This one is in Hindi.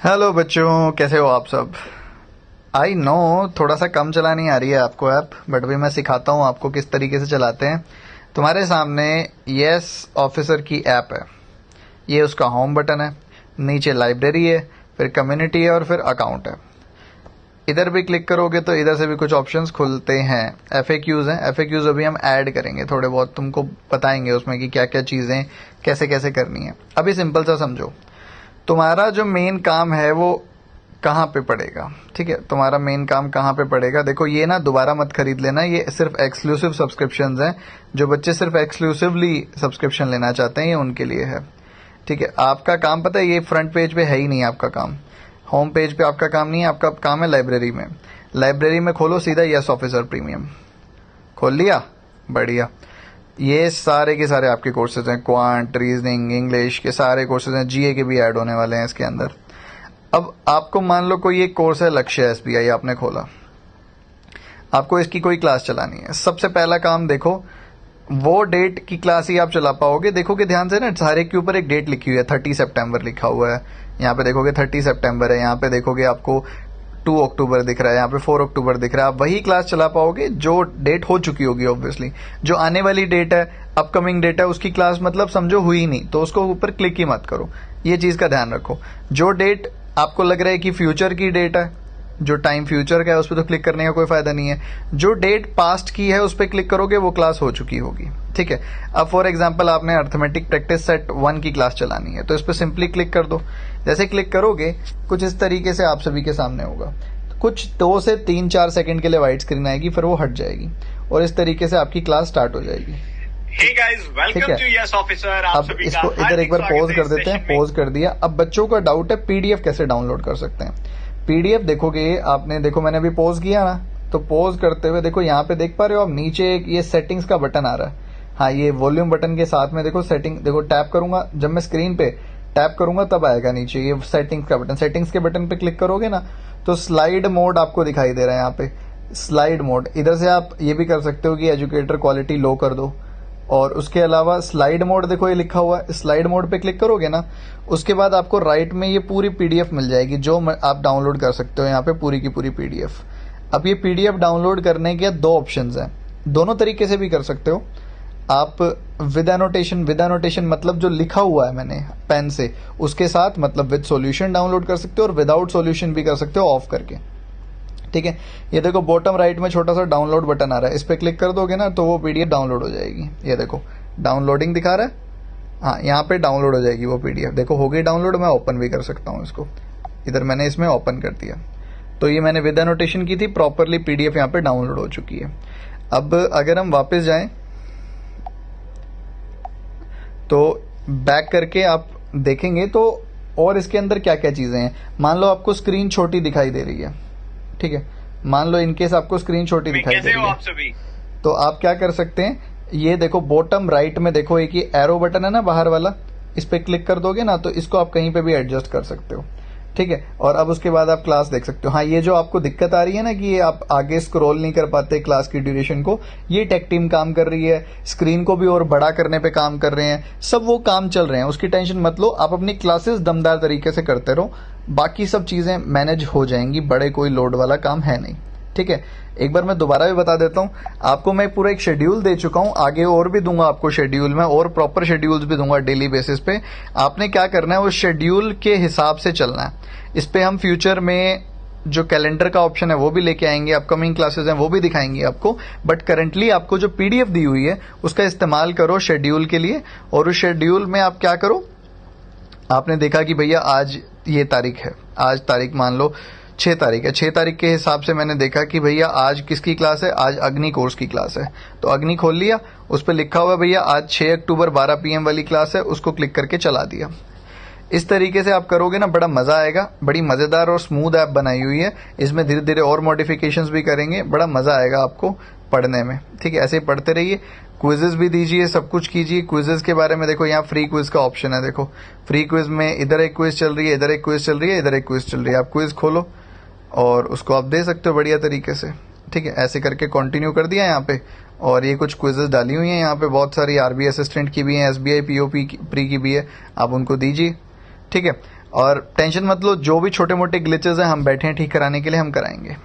हेलो बच्चों, कैसे हो आप सब। आई नो थोड़ा सा कम चलानी आ रही है आपको ऐप, बट भी मैं सिखाता हूँ आपको किस तरीके से चलाते हैं। तुम्हारे सामने यस ऑफिसर की ऐप है, ये उसका होम बटन है, नीचे लाइब्रेरी है, फिर कम्युनिटी है और फिर अकाउंट है। इधर भी क्लिक करोगे तो इधर से भी कुछ ऑप्शंस खुलते हैं। एफएक्यूज हैं, एफएक्यूज अभी हम ऐड करेंगे, थोड़े बहुत तुमको बताएंगे उसमें कि क्या क्या चीजें कैसे कैसे करनी है। अभी सिंपल सा समझो, तुम्हारा जो मेन काम है वो कहाँ पे पड़ेगा। ठीक है, तुम्हारा मेन काम कहाँ पे पड़ेगा। देखो ये ना दोबारा मत खरीद लेना, ये सिर्फ एक्सक्लूसिव सब्सक्रिप्शंस हैं। जो बच्चे सिर्फ एक्सक्लूसिवली सब्सक्रिप्शन लेना चाहते हैं ये उनके लिए है। ठीक है, आपका काम पता है ये फ्रंट पेज पे है ही नहीं, आपका काम होम पेज पे आपका काम नहीं है। आपका काम है लाइब्रेरी में। लाइब्रेरी में खोलो सीधा यस ऑफिसर प्रीमियम, खोल लिया, बढ़िया। ये सारे के सारे आपके कोर्सेज हैं, क्वांट, रीजनिंग, इंग्लिश के सारे कोर्सेज हैं, जीए के भी ऐड होने वाले हैं इसके अंदर। अब आपको मान लो कोई एक कोर्स है लक्ष्य एसबीआई, आपने खोला, आपको इसकी कोई क्लास चलानी है। सबसे पहला काम देखो, वो डेट की क्लास ही आप चला पाओगे। देखोगे ध्यान से ना, सारे के ऊपर एक डेट लिखी हुई है, 30 सितंबर लिखा हुआ है। यहाँ पे देखोगे 30 सितंबर है, यहाँ पे देखोगे आपको 2 अक्टूबर दिख रहा है, यहाँ पे 4 अक्टूबर दिख रहा है। आप वही क्लास चला पाओगे जो डेट हो चुकी होगी। ऑब्वियसली जो आने वाली डेट है, अपकमिंग डेट है, उसकी क्लास मतलब समझो हुई नहीं, तो उसको ऊपर क्लिक ही मत करो। ये चीज का ध्यान रखो। जो डेट आपको लग रहा है कि फ्यूचर की डेट है, जो टाइम फ्यूचर का है, उस पर तो क्लिक करने का कोई फायदा नहीं है। जो डेट पास्ट की है उस पर क्लिक करोगे, वो क्लास हो चुकी होगी। ठीक है, अब फॉर एग्जांपल आपने अर्थमेटिक प्रैक्टिस सेट 1 की क्लास चलानी है, तो इस पर सिंपली क्लिक कर दो। जैसे क्लिक करोगे कुछ इस तरीके से आप सभी के सामने होगा। कुछ 2 से 3-4 सेकंड के लिए व्हाइट स्क्रीन आएगी, फिर वो हट जाएगी और इस तरीके से आपकी क्लास स्टार्ट हो जाएगी। Hey guys, welcome to Yes Officer। आप अब सभी इसको का इधर एक बार पॉज कर देते हैं, सेशन में। पॉज कर दिया। अब बच्चों का डाउट है पीडीएफ कैसे डाउनलोड कर सकते हैं। पीडीएफ देखोगे आपने, देखो मैंने अभी पॉज किया ना, तो पॉज करते हुए देखो यहाँ पे देख पा रहे हो आप, नीचे एक ये सेटिंग्स का बटन आ रहा है। हाँ, ये वॉल्यूम बटन के साथ में देखो सेटिंग, देखो टैप करूंगा, जब मैं स्क्रीन पे टैप करूंगा तब आएगा नीचे ये सेटिंग्स का बटन। सेटिंग्स के बटन पे क्लिक करोगे ना तो स्लाइड मोड आपको दिखाई दे रहा है यहाँ पे, स्लाइड मोड। इधर से आप ये भी कर सकते हो कि एजुकेटर क्वालिटी लो कर दो, और उसके अलावा स्लाइड मोड देखो ये लिखा हुआ है, स्लाइड मोड पे क्लिक करोगे ना, उसके बाद आपको राइट में ये पूरी पीडीएफ मिल जाएगी जो आप डाउनलोड कर सकते हो यहाँ पे, पूरी की पूरी पीडीएफ। अब ये पीडीएफ डाउनलोड करने के 2 ऑप्शंस हैं, दोनों तरीके से भी कर सकते हो आप। विद एनोटेशन मतलब जो लिखा हुआ है मैंने पेन से, उसके साथ मतलब विद सॉल्यूशन डाउनलोड कर सकते हो, और विदाउट सॉल्यूशन भी कर सकते हो ऑफ करके। ठीक है, ये देखो बॉटम राइट में छोटा सा डाउनलोड बटन आ रहा है, इस पे क्लिक कर दोगे ना तो वो पीडीएफ डाउनलोड हो जाएगी। ये देखो डाउनलोडिंग दिखा रहा है, हाँ यहाँ पे डाउनलोड हो जाएगी वो पीडीएफ। देखो हो गई डाउनलोड, मैं ओपन भी कर सकता हूँ इसको, इधर मैंने इसमें ओपन कर दिया। तो ये मैंने विद एनोटेशन की थी, प्रॉपरली पीडीएफ यहाँ पे डाउनलोड हो चुकी है। अब अगर हम वापस जाएं तो बैक करके आप देखेंगे तो और इसके अंदर क्या क्या चीजें हैं। मान लो आपको स्क्रीन छोटी दिखाई दे रही है, ठीक है, मान लो इनकेस आपको स्क्रीन छोटी दिखाई दे रही है, आप सभी? तो आप क्या कर सकते हैं, ये देखो बॉटम राइट में देखो एक ये एरो बटन है ना बाहर वाला, इस पे क्लिक कर दोगे ना तो इसको आप कहीं पे भी एडजस्ट कर सकते हो। ठीक है, और अब उसके बाद आप क्लास देख सकते हो। हाँ, ये जो आपको दिक्कत आ रही है ना कि ये आप आगे स्क्रॉल नहीं कर पाते क्लास की ड्यूरेशन को, ये टेक टीम काम कर रही है, स्क्रीन को भी और बड़ा करने पे काम कर रहे हैं, सब वो काम चल रहे हैं, उसकी टेंशन मत लो। आप अपनी क्लासेस दमदार तरीके से करते रहो, बाकी सब चीजें मैनेज हो जाएंगी, बड़े कोई लोड वाला काम है नहीं। ठीक है, एक बार मैं दोबारा भी बता देता हूं आपको, मैं पूरा एक शेड्यूल दे चुका हूं, आगे और भी दूंगा आपको शेड्यूल में, और प्रॉपर शेड्यूल्स भी दूंगा डेली बेसिस पे। आपने क्या करना है, उस शेड्यूल के हिसाब से चलना है। इस पे हम फ्यूचर में जो कैलेंडर का ऑप्शन है वो भी लेके आएंगे, अपकमिंग क्लासेस हैं वो भी दिखाएंगे आपको, बट करंटली आपको जो पीडीएफ दी हुई है उसका इस्तेमाल करो शेड्यूल के लिए। और उस शेड्यूल में आप क्या करो, आपने देखा कि भैया आज ये तारीख है, आज तारीख मान लो 6 तारीख है, 6 तारीख के हिसाब से मैंने देखा कि भैया आज किसकी क्लास है, आज अग्नि कोर्स की क्लास है, तो अग्नि खोल लिया, उस पर लिखा हुआ भैया आज 6 अक्टूबर 12 PM वाली क्लास है, उसको क्लिक करके चला दिया। इस तरीके से आप करोगे ना बड़ा मजा आएगा, बड़ी मजेदार और स्मूथ ऐप बनाई हुई है। इसमें धीरे धीरे और मॉडिफिकेशंस भी करेंगे, बड़ा मजा आएगा आपको पढ़ने में। ठीक है, ऐसे ही पढ़ते रहिए, क्विजेस भी दीजिए, सब कुछ कीजिए। क्विजेस के बारे में देखो, यहाँ फ्री क्विज का ऑप्शन है, देखो फ्री क्विज में इधर एक क्विज चल रही है, इधर एक क्विज चल रही है, इधर एक क्विज चल रही है, आप क्विज खोलो और उसको आप दे सकते हो बढ़िया तरीके से। ठीक है, ऐसे करके कंटिन्यू कर दिया यहाँ पे। और ये कुछ क्विजेस डाली हुई हैं यहाँ पे, बहुत सारी आरबी असिस्टेंट की भी हैं, एसबीआई पीओपी प्री की भी है, आप उनको दीजिए। ठीक है, और टेंशन मत लो, जो भी छोटे मोटे ग्लिचेस हैं हम बैठे हैं ठीक कराने के लिए, हम कराएंगे।